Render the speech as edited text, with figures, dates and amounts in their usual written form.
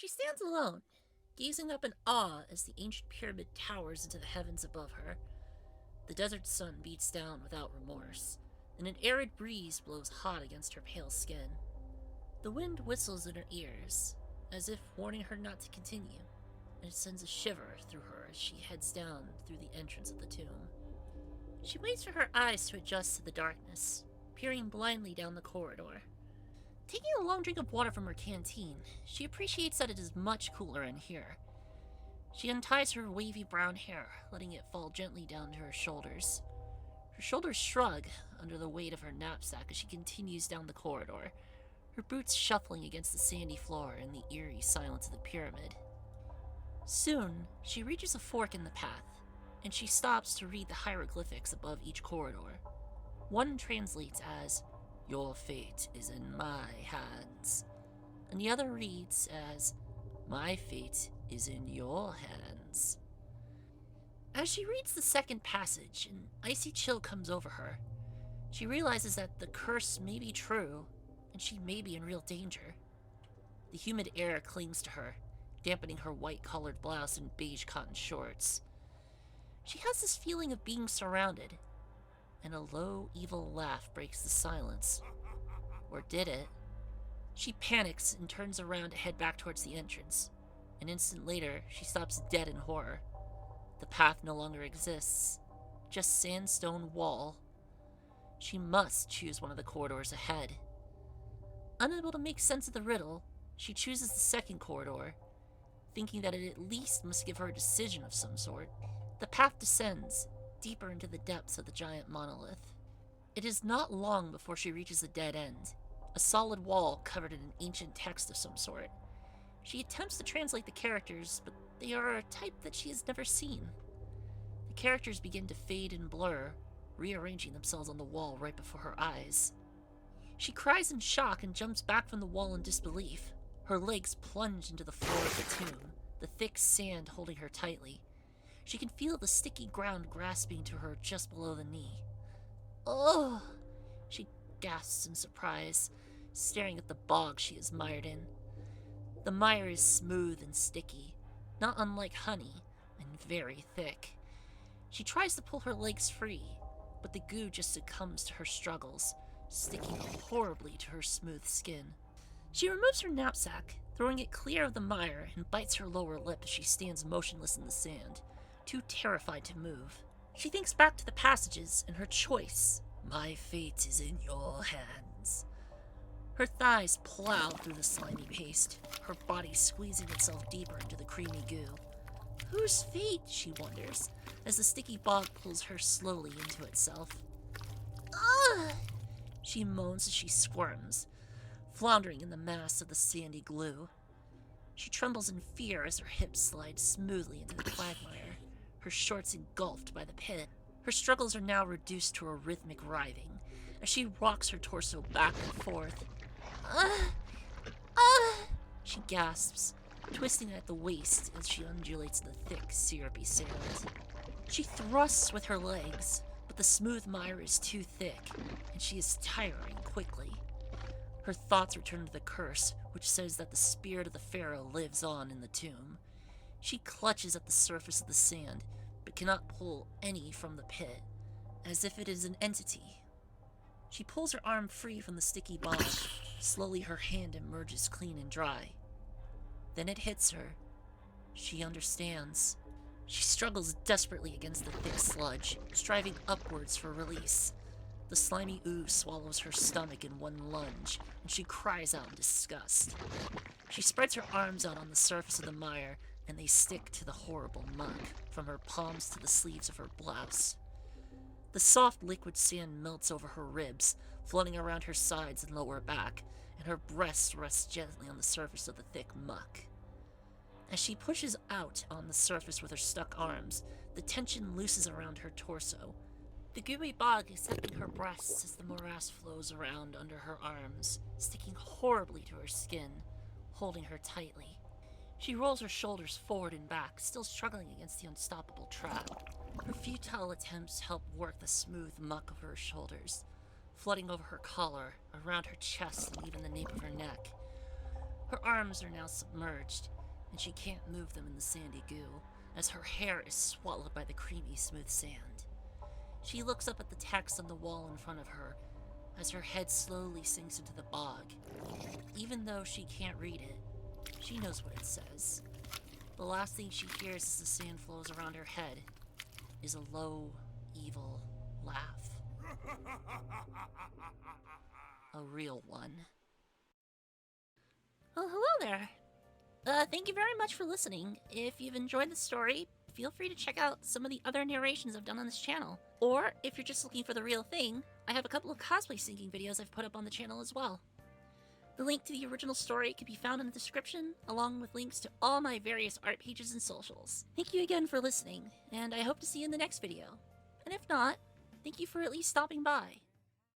She stands alone, gazing up in awe as the ancient pyramid towers into the heavens above her. The desert sun beats down without remorse, and an arid breeze blows hot against her pale skin. The wind whistles in her ears, as if warning her not to continue, and it sends a shiver through her as she heads down through the entrance of the tomb. She waits for her eyes to adjust to the darkness, peering blindly down the corridor. Taking a long drink of water from her canteen, she appreciates that it is much cooler in here. She unties her wavy brown hair, letting it fall gently down to her shoulders. Her shoulders shrug under the weight of her knapsack as she continues down the corridor, her boots shuffling against the sandy floor in the eerie silence of the pyramid. Soon, she reaches a fork in the path, and she stops to read the hieroglyphics above each corridor. One translates as, "Your fate is in my hands," and the other reads as, "My fate is in your hands." As she reads the second passage, an icy chill comes over her. She realizes that the curse may be true, and she may be in real danger. The humid air clings to her, dampening her white-collared blouse and beige cotton shorts. She has this feeling of being surrounded, and a low, evil laugh breaks the silence. Or did it? She panics and turns around to head back towards the entrance. An instant later, she stops dead in horror. The path no longer exists, just sandstone wall. She must choose one of the corridors ahead. Unable to make sense of the riddle, she chooses the second corridor, thinking that it at least must give her a decision of some sort. The path descends, deeper into the depths of the giant monolith. It is not long before she reaches the dead end, a solid wall covered in an ancient text of some sort. She attempts to translate the characters, but they are a type that she has never seen. The characters begin to fade and blur, rearranging themselves on the wall right before her eyes. She cries in shock and jumps back from the wall in disbelief. Her legs plunge into the floor of the tomb, the thick sand holding her tightly. She can feel the sticky ground grasping to her just below the knee. "Oh!" she gasps in surprise, staring at the bog she is mired in. The mire is smooth and sticky, not unlike honey, and very thick. She tries to pull her legs free, but the goo just succumbs to her struggles, sticking horribly to her smooth skin. She removes her knapsack, throwing it clear of the mire, and bites her lower lip as she stands motionless in the sand, too terrified to move. She thinks back to the passages and her choice. "My fate is in your hands." Her thighs plow through the slimy paste, her body squeezing itself deeper into the creamy goo. Whose fate, she wonders, as the sticky bog pulls her slowly into itself. "Ugh!" she moans as she squirms, floundering in the mass of the sandy glue. She trembles in fear as her hips slide smoothly into the quagmire, her shorts engulfed by the pit. Her struggles are now reduced to a rhythmic writhing, as she rocks her torso back and forth. She gasps, twisting at the waist as she undulates in the thick, syrupy sand. She thrusts with her legs, but the smooth mire is too thick, and she is tiring quickly. Her thoughts return to the curse, which says that the spirit of the pharaoh lives on in the tomb. She clutches at the surface of the sand, but cannot pull any from the pit, as if it is an entity. She pulls her arm free from the sticky bog. Slowly her hand emerges clean and dry. Then it hits her. She understands. She struggles desperately against the thick sludge, striving upwards for release. The slimy ooze swallows her stomach in one lunge, and she cries out in disgust. She spreads her arms out on the surface of the mire, and they stick to the horrible muck, from her palms to the sleeves of her blouse. The soft liquid sand melts over her ribs, floating around her sides and lower back, and her breast rests gently on the surface of the thick muck. As she pushes out on the surface with her stuck arms, the tension loosens around her torso. The gooey bog is sucking her breasts as the morass flows around under her arms, sticking horribly to her skin, holding her tightly. She rolls her shoulders forward and back, still struggling against the unstoppable trap. Her futile attempts help work the smooth muck over her shoulders, flooding over her collar, around her chest, and even the nape of her neck. Her Her arms are now submerged, and she can't move them in the sandy goo, as her hair is swallowed by the creamy, smooth sand. She looks up at the text on the wall in front of her, as her head slowly sinks into the bog. Even though she can't read it, she knows what it says. The last thing she hears as the sand flows around her head is a low, evil laugh. A real one. Well, hello there. Thank you very much for listening. If you've enjoyed the story, feel free to check out some of the other narrations I've done on this channel. Or, if you're just looking for the real thing, I have a couple of cosplay syncing videos I've put up on the channel as well. The link to the original story can be found in the description, along with links to all my various art pages and socials. Thank you again for listening, and I hope to see you in the next video. And if not, thank you for at least stopping by.